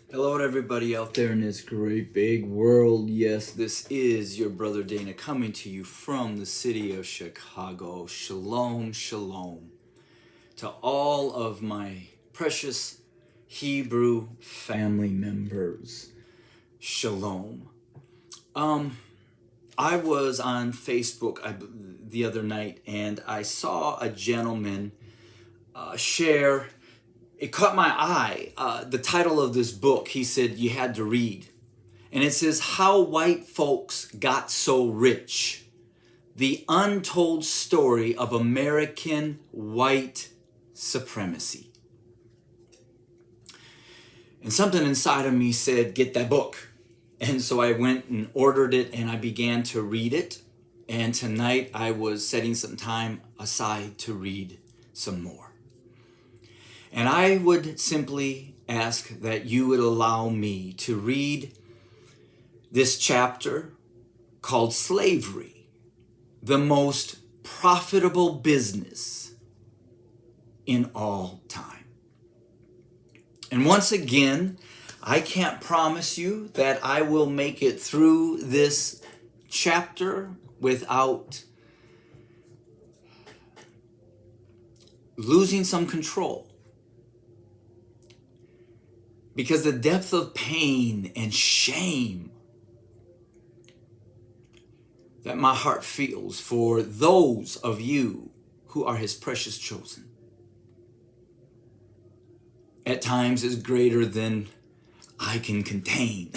Hello to everybody out there in this great big world. Yes, this is your brother Dana coming to you from the city of Chicago. Shalom, shalom to all of my precious Hebrew family members. Shalom. I was on Facebook the other night and I saw a gentleman share. It caught my eye. The title of this book, he said you had to read. And it says, How White Folks Got So Rich. The Untold Story of American White Supremacy. And something inside of me said, get that book. And so I went and ordered it and I began to read it. And tonight I was setting some time aside to read some more. And I would simply ask that you would allow me to read this chapter called Slavery, the most profitable business in all time. And once again, I can't promise you that I will make it through this chapter without losing some control. Because the depth of pain and shame that my heart feels for those of you who are his precious chosen at times is greater than I can contain.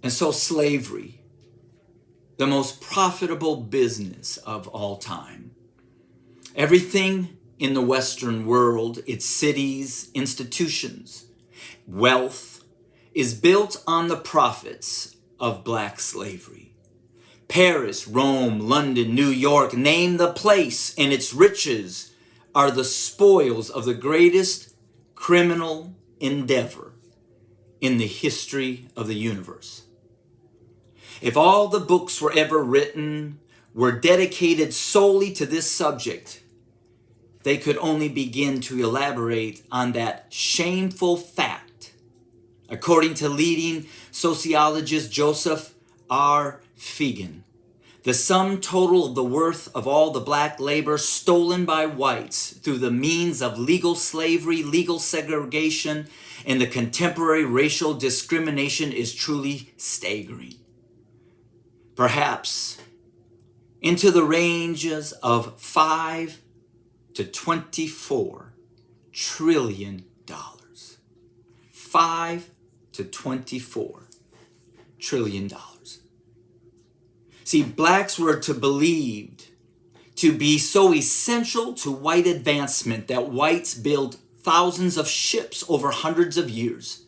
And so slavery, the most profitable business of all time. Everything in the Western world, its cities, institutions, wealth is built on the profits of black slavery. Paris, Rome, London, New York, name the place, and its riches are the spoils of the greatest criminal endeavor in the history of the universe. If all the books were ever written were dedicated solely to this subject, they could only begin to elaborate on that shameful fact. According to leading sociologist Joseph R. Fegan, the sum total of the worth of all the black labor stolen by whites through the means of legal slavery, legal segregation, and the contemporary racial discrimination is truly staggering. Perhaps into the ranges of 5 to $24 trillion. 5 to $24 trillion. See, blacks were believed to be so essential to white advancement that whites built thousands of ships over hundreds of years,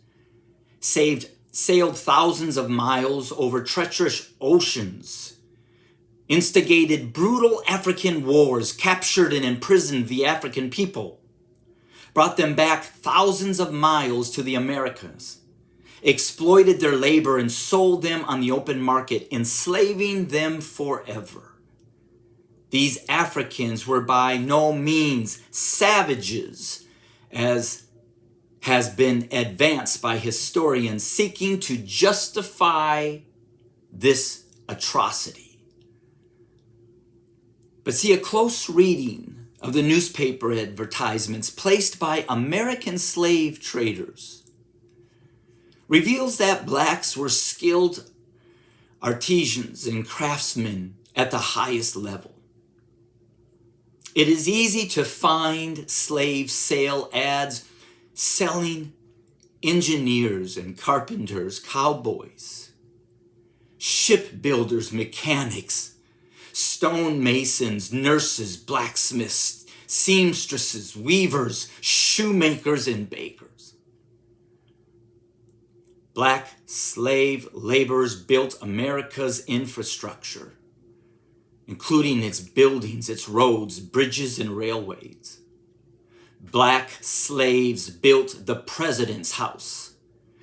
sailed thousands of miles over treacherous oceans, instigated brutal African wars, captured and imprisoned the African people, brought them back thousands of miles to the Americas, exploited their labor and sold them on the open market, enslaving them forever. These Africans were by no means savages, as has been advanced by historians seeking to justify this atrocity. But see, a close reading of the newspaper advertisements placed by American slave traders reveals that blacks were skilled artisans and craftsmen at the highest level. It is easy to find slave sale ads selling engineers and carpenters, cowboys, shipbuilders, mechanics, stonemasons, nurses, blacksmiths, seamstresses, weavers, shoemakers, and bakers. Black slave laborers built America's infrastructure, including its buildings, its roads, bridges, and railways. Black slaves built the president's house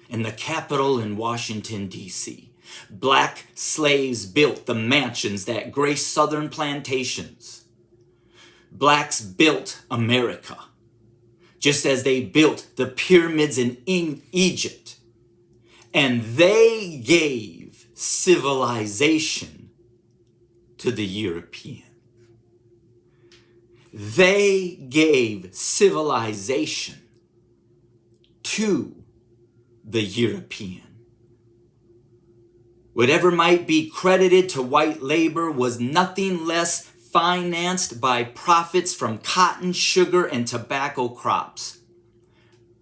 and the Capitol in Washington, D.C. Black slaves built the mansions that grace southern plantations. Blacks built America. just as they built the pyramids in Egypt. And they gave civilization to the European. They gave civilization to the European. Whatever might be credited to white labor was nothing less financed by profits from cotton, sugar, and tobacco crops.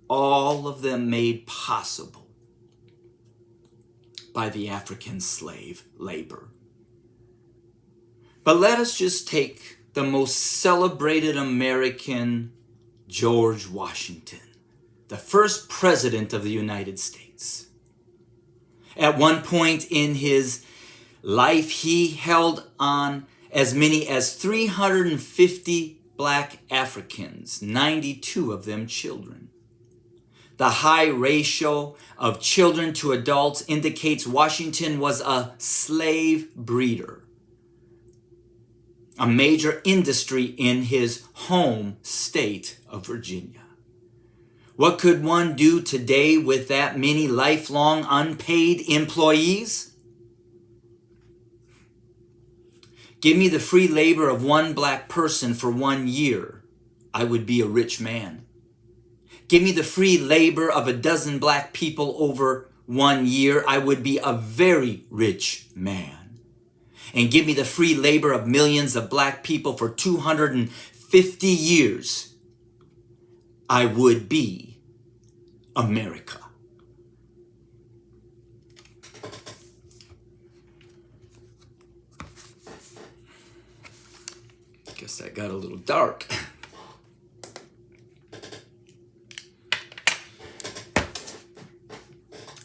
All of them made possible by the African slave labor. But let us just take the most celebrated American, George Washington, the first president of the United States. At one point in his life, he held on as many as 350 black Africans, 92 of them children. The high ratio of children to adults indicates Washington was a slave breeder, a major industry in his home state of Virginia. What could one do today with that many lifelong unpaid employees? Give me the free labor of one black person for 1 year, I would be a rich man. Give me the free labor of a dozen black people over 1 year, I would be a very rich man. And give me the free labor of millions of black people for 250 years, I would be America. Guess that got a little dark.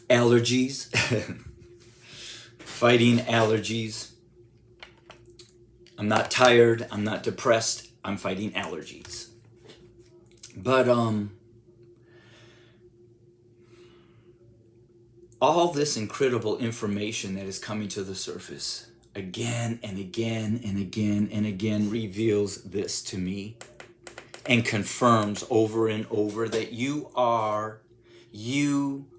Allergies. Fighting allergies. I'm not tired. I'm not depressed. I'm fighting allergies. But all this incredible information that is coming to the surface again and again and again and again reveals this to me and confirms over and over that you,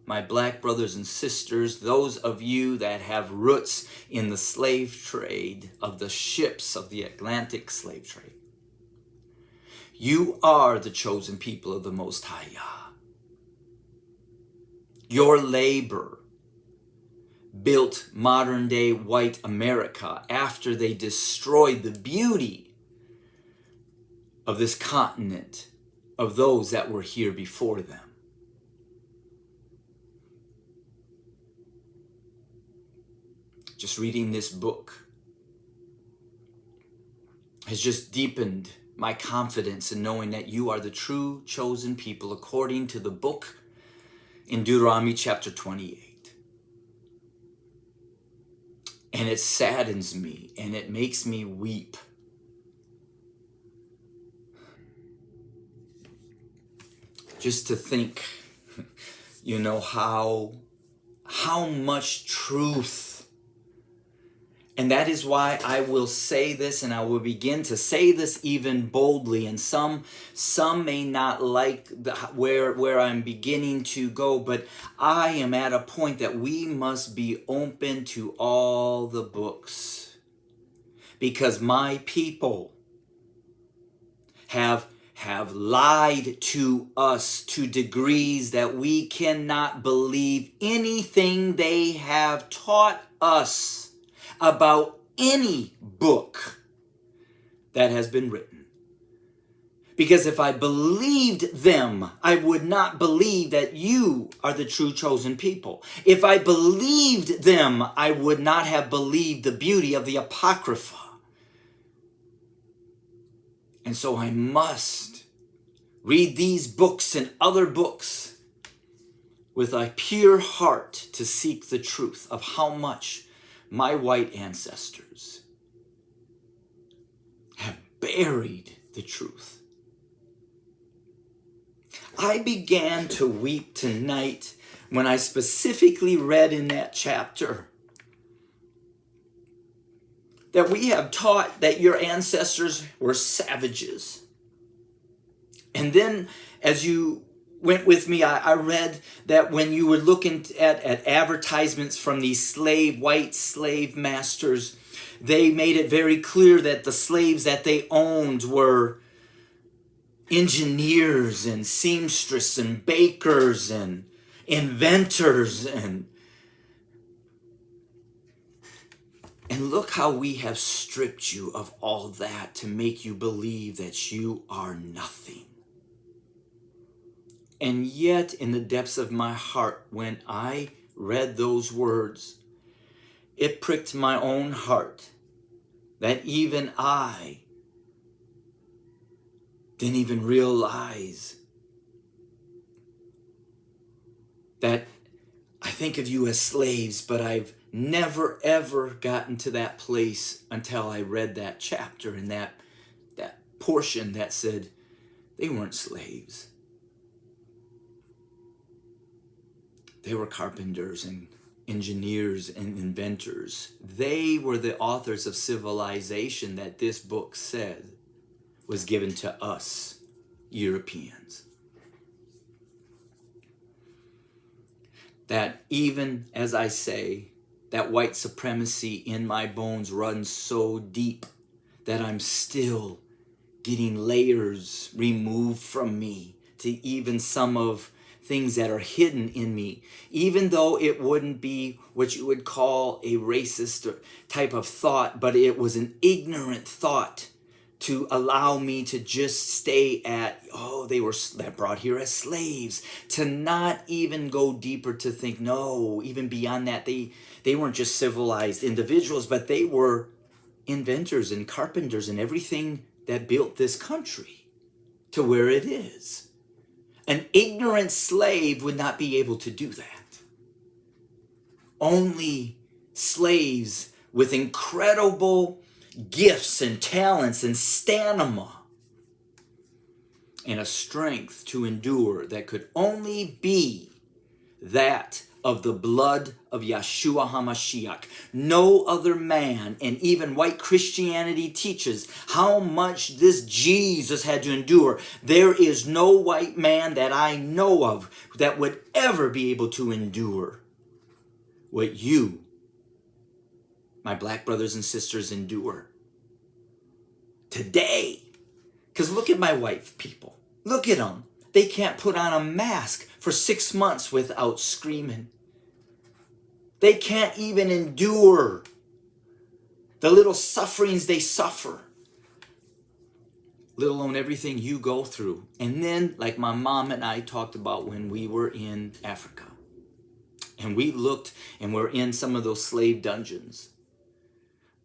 my black brothers and sisters, those of you that have roots in the slave trade of the ships of the Atlantic slave trade, you are the chosen people of the Most High Yah. Your labor built modern-day white America after they destroyed the beauty of this continent of those that were here before them. Just reading this book has just deepened my confidence in knowing that you are the true chosen people according to the book in Deuteronomy chapter 28. And it saddens me and it makes me weep. Just to think, how much truth. And that is why I will say this, and I will begin to say this even boldly. And some may not like where I'm beginning to go, but I am at a point that we must be open to all the books, because my people have lied to us to degrees that we cannot believe anything they have taught us about any book that has been written. Because if I believed them, I would not believe that you are the true chosen people. If I believed them, I would not have believed the beauty of the Apocrypha. And so I must read these books and other books with a pure heart to seek the truth of how much my white ancestors have buried the truth. I began to weep tonight when I specifically read in that chapter that we have taught that your ancestors were savages. And then as you went with me, I read that when you were looking at advertisements from these white slave masters, they made it very clear that the slaves that they owned were engineers and seamstresses and bakers and inventors, and look how we have stripped you of all that to make you believe that you are nothing. And yet, in the depths of my heart, when I read those words, it pricked my own heart that even I didn't even realize that I think of you as slaves, but I've never ever gotten to that place until I read that chapter and that portion that said they weren't slaves. They were carpenters and engineers and inventors. They were the authors of civilization that this book said was given to us, Europeans. That even as I say, that white supremacy in my bones runs so deep that I'm still getting layers removed from me to even some of things that are hidden in me, even though it wouldn't be what you would call a racist type of thought, but it was an ignorant thought to allow me to just stay at, they were brought here as slaves, to not even go deeper to think, no, even beyond that, they weren't just civilized individuals, but they were inventors and carpenters and everything that built this country to where it is. An ignorant slave would not be able to do that. Only slaves with incredible gifts and talents and stamina and a strength to endure that could only be that of the blood of Yeshua HaMashiach. No other man, and even white Christianity teaches how much this Jesus had to endure. There is no white man that I know of that would ever be able to endure what you, my black brothers and sisters, endure today. Because look at my white people. Look at them. They can't put on a mask for 6 months without screaming. They can't even endure the little sufferings they suffer, let alone everything you go through. And then, like my mom and I talked about when we were in Africa, and we looked and we're in some of those slave dungeons.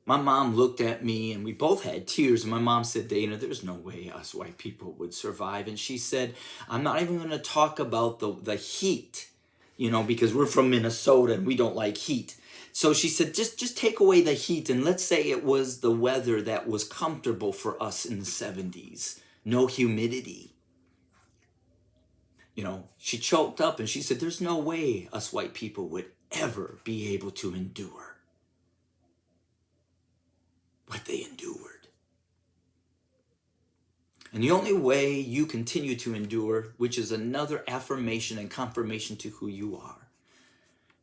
My mom looked at me and we both had tears. And my mom said, Dana, there's no way us white people would survive. And she said, I'm not even going to talk about the heat, because we're from Minnesota and we don't like heat. So she said, just take away the heat. And let's say it was the weather that was comfortable for us in the 70s. No humidity. She choked up and she said, there's no way us white people would ever be able to endure what they endured. And the only way you continue to endure, which is another affirmation and confirmation to who you are,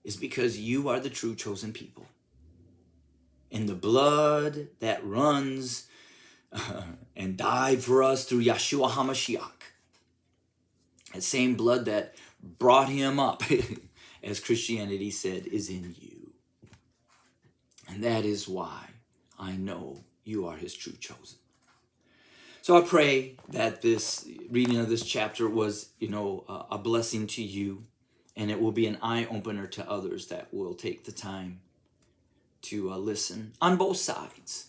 is because you are the true chosen people. And the blood that runs and died for us through Yeshua HaMashiach, that same blood that brought him up, as Christianity said, is in you. And that is why I know you are his true chosen. So I pray that this reading of this chapter was, a blessing to you, and it will be an eye-opener to others that will take the time to listen on both sides.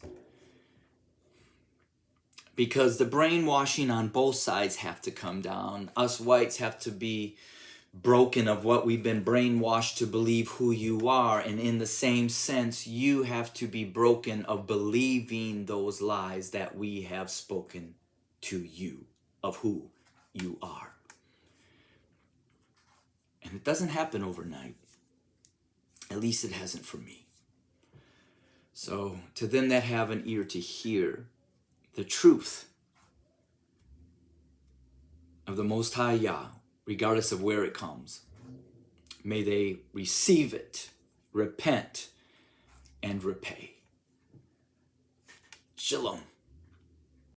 Because the brainwashing on both sides have to come down. Us whites have to be broken of what we've been brainwashed to believe who you are. And in the same sense, you have to be broken of believing those lies that we have spoken to you of who you are. And it doesn't happen overnight. At least it hasn't for me. So to them that have an ear to hear the truth, of the Most High Yah, regardless of where it comes. May they receive it, repent, and repay. Shalom.